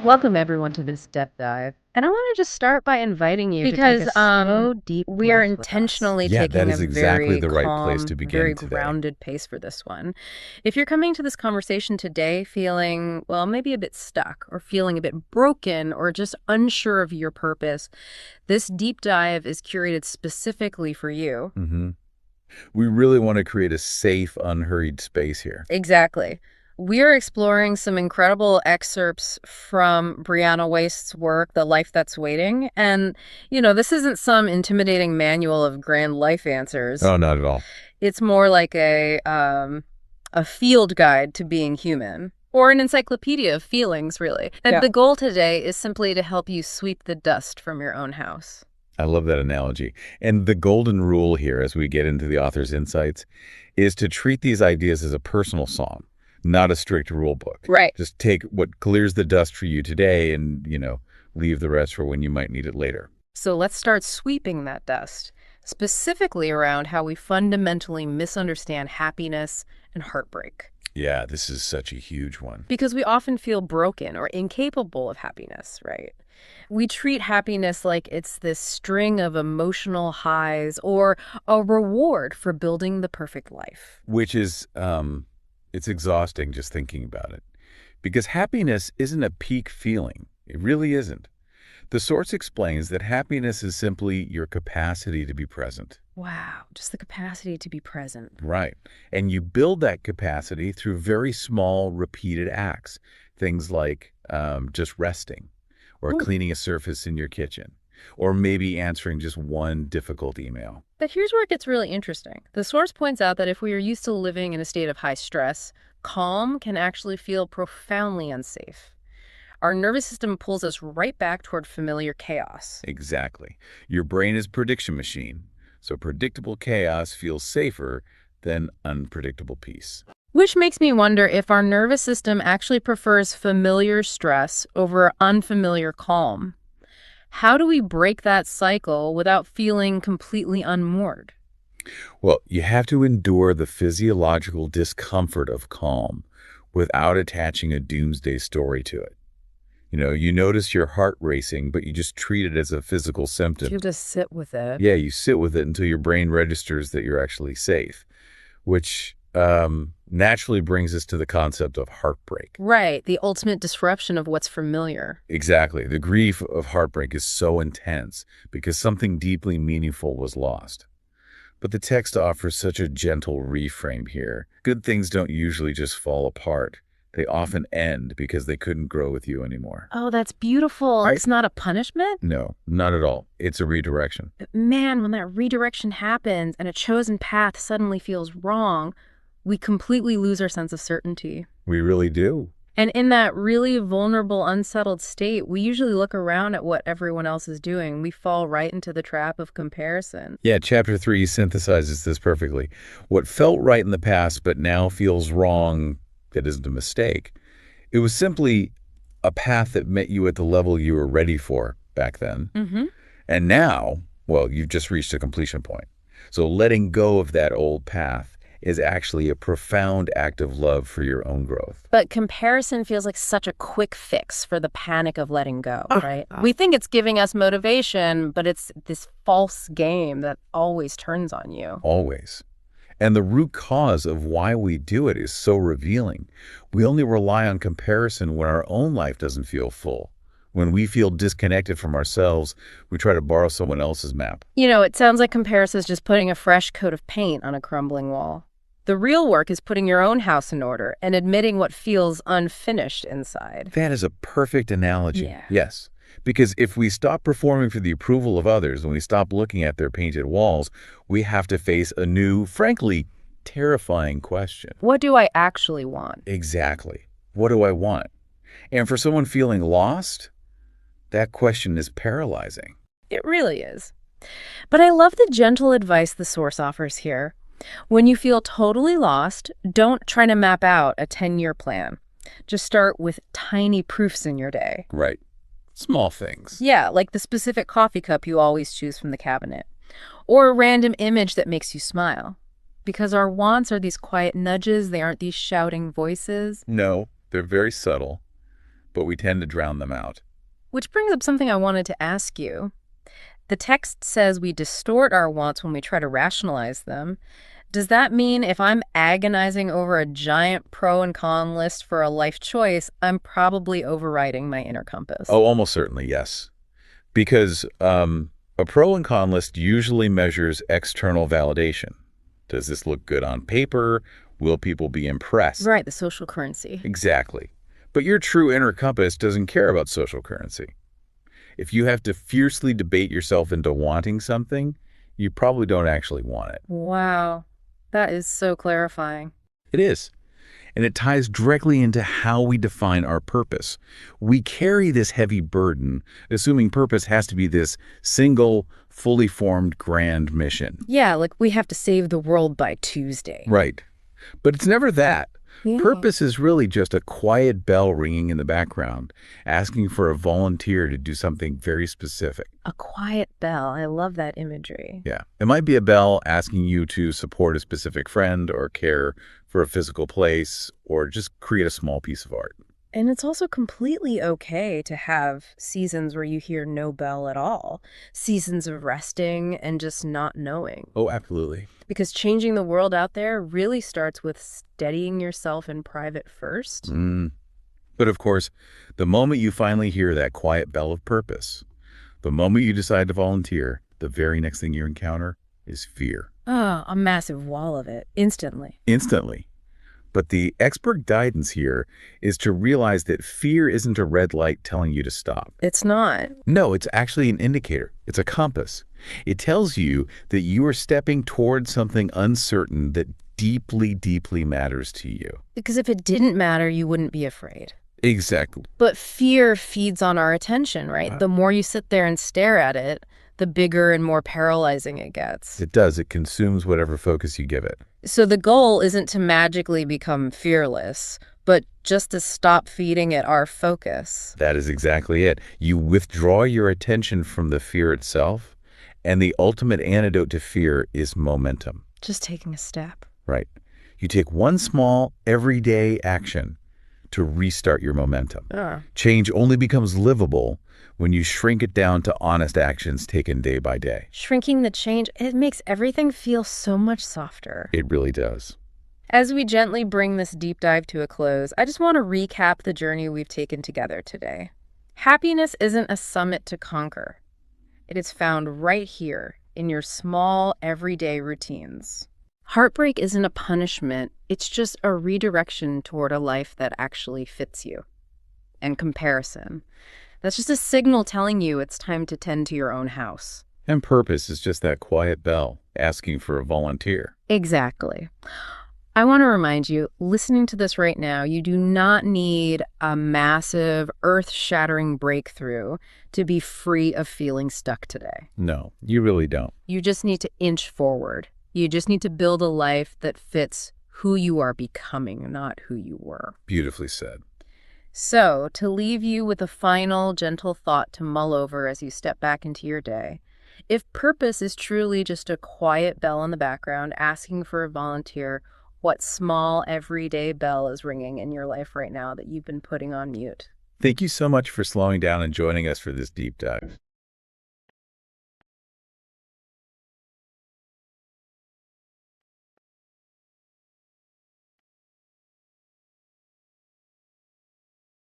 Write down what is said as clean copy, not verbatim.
Welcome everyone to this depth dive. And I want to just start by inviting you to take Because a slow, deep we are breath with us. intentionally Yeah, that taking a is exactly very the right place to calm, very begin today. grounded pace for this one. If you're coming to this conversation today feeling, well, maybe a bit stuck or feeling a bit broken or just unsure of your purpose, this deep dive is curated specifically for you. We really want to create a safe, unhurried space here. Exactly. We are exploring some incredible excerpts from Brianna Wiest's work, The Life That's Waiting. And, this isn't some intimidating manual of grand life answers. Oh, not at all. It's more like a field guide to being human, or an encyclopedia of feelings, really. And Yeah. the goal today is simply to help you sweep the dust from your own house. I love that analogy. And the golden rule here, as we get into the author's insights, is to treat these ideas as a personal song, not a strict rule book. Right. Just take what clears the dust for you today and, leave the rest for when you might need it later. So let's start sweeping that dust, specifically around how we fundamentally misunderstand happiness and heartbreak. Yeah, this is such a huge one. Because we often feel broken or incapable of happiness, right? We treat happiness like it's this string of emotional highs or a reward for building the perfect life. Which is, it's exhausting just thinking about it. Because happiness isn't a peak feeling. It really isn't. The source explains that happiness is simply your capacity to be present. Wow, just the capacity to be present. Right. And you build that capacity through very small, repeated acts. Things like just resting, or cleaning a surface in your kitchen, or maybe answering just one difficult email. But here's where it gets really interesting. The source points out that if we are used to living in a state of high stress, calm can actually feel profoundly unsafe. Our nervous system pulls us right back toward familiar chaos. Exactly. Your brain is a prediction machine, so predictable chaos feels safer than unpredictable peace. Which makes me wonder if our nervous system actually prefers familiar stress over unfamiliar calm. How do we break that cycle without feeling completely unmoored? Well, you have to endure the physiological discomfort of calm without attaching a doomsday story to it. You notice your heart racing, but you just treat it as a physical symptom. You just sit with it. Yeah, you sit with it until your brain registers that you're actually safe, which naturally brings us to the concept of heartbreak. Right, the ultimate disruption of what's familiar. Exactly. The grief of heartbreak is so intense because something deeply meaningful was lost. But the text offers such a gentle reframe here. Good things don't usually just fall apart. They often end because they couldn't grow with you anymore. Oh, that's beautiful. Right. It's not a punishment? No, not at all. It's a redirection. Man, when that redirection happens and a chosen path suddenly feels wrong, we completely lose our sense of certainty. We really do. And in that really vulnerable, unsettled state, we usually look around at what everyone else is doing. We fall right into the trap of comparison. Yeah, chapter 3 synthesizes this perfectly. What felt right in the past but now feels wrong, that isn't a mistake. It was simply a path that met you at the level you were ready for back then. And now, well, you've just reached a completion point. So letting go of that old path is actually a profound act of love for your own growth. But comparison feels like such a quick fix for the panic of letting go, right? We think it's giving us motivation, but it's this false game that always turns on you. Always. And the root cause of why we do it is so revealing. We only rely on comparison when our own life doesn't feel full. When we feel disconnected from ourselves, we try to borrow someone else's map. It sounds like comparison is just putting a fresh coat of paint on a crumbling wall. The real work is putting your own house in order and admitting what feels unfinished inside. That is a perfect analogy. Yeah. Yes. Because if we stop performing for the approval of others and we stop looking at their painted walls, we have to face a new, frankly, terrifying question. What do I actually want? Exactly. What do I want? And for someone feeling lost, that question is paralyzing. It really is. But I love the gentle advice the source offers here. When you feel totally lost, don't try to map out a 10-year plan. Just start with tiny proofs in your day. Right. Small things. Yeah, like the specific coffee cup you always choose from the cabinet. Or a random image that makes you smile. Because our wants are these quiet nudges, they aren't these shouting voices. No, they're very subtle. but we tend to drown them out. Which brings up something I wanted to ask you. The text says we distort our wants when we try to rationalize them. Does that mean if I'm agonizing over a giant pro and con list for a life choice, I'm probably overriding my inner compass? Oh, almost certainly, yes. Because a pro and con list usually measures external validation. Does this look good on paper? Will people be impressed? Right, the social currency. Exactly. But your true inner compass doesn't care about social currency. If you have to fiercely debate yourself into wanting something, you probably don't actually want it. Wow, that is so clarifying. It is. And it ties directly into how we define our purpose. We carry this heavy burden, assuming purpose has to be this single, fully formed grand mission. Yeah, like we have to save the world by Tuesday. Right. But it's never that. Yeah. Purpose is really just a quiet bell ringing in the background, asking for a volunteer to do something very specific. A quiet bell. I love that imagery. Yeah. It might be a bell asking you to support a specific friend or care for a physical place or just create a small piece of art. And it's also completely okay to have seasons where you hear no bell at all. Seasons of resting and just not knowing. Oh, absolutely. Because changing the world out there really starts with steadying yourself in private first. But of course, the moment you finally hear that quiet bell of purpose, the moment you decide to volunteer, the very next thing you encounter is fear. Oh, a massive wall of it, instantly. Instantly. But the expert guidance here is to realize that fear isn't a red light telling you to stop. It's not. No, it's actually an indicator. It's a compass. It tells you that you are stepping towards something uncertain that deeply, deeply matters to you. Because if it didn't matter, you wouldn't be afraid. Exactly. But fear feeds on our attention, right? The more you sit there and stare at it, the bigger and more paralyzing it gets. It does. It consumes whatever focus you give it. So the goal isn't to magically become fearless, but just to stop feeding it our focus. That is exactly it. You withdraw your attention from the fear itself, and the ultimate antidote to fear is momentum. Just taking a step. Right. You take one small, everyday action to restart your momentum. Change only becomes livable when you shrink it down to honest actions taken day by day. Shrinking the change, it makes everything feel so much softer. It really does. As we gently bring this deep dive to a close, I just want to recap the journey we've taken together today. Happiness isn't a summit to conquer. It is found right here in your small, everyday routines. Heartbreak isn't a punishment. It's just a redirection toward a life that actually fits you. And comparison. That's just a signal telling you it's time to tend to your own house. And purpose is just that quiet bell asking for a volunteer. Exactly. I want to remind you, listening to this right now, you do not need a massive, earth-shattering breakthrough to be free of feeling stuck today. No, you really don't. You just need to inch forward. You just need to build a life that fits who you are becoming, not who you were. Beautifully said. So, to leave you with a final, gentle thought to mull over as you step back into your day, if purpose is truly just a quiet bell in the background asking for a volunteer, what small, everyday bell is ringing in your life right now that you've been putting on mute? Thank you so much for slowing down and joining us for this deep dive.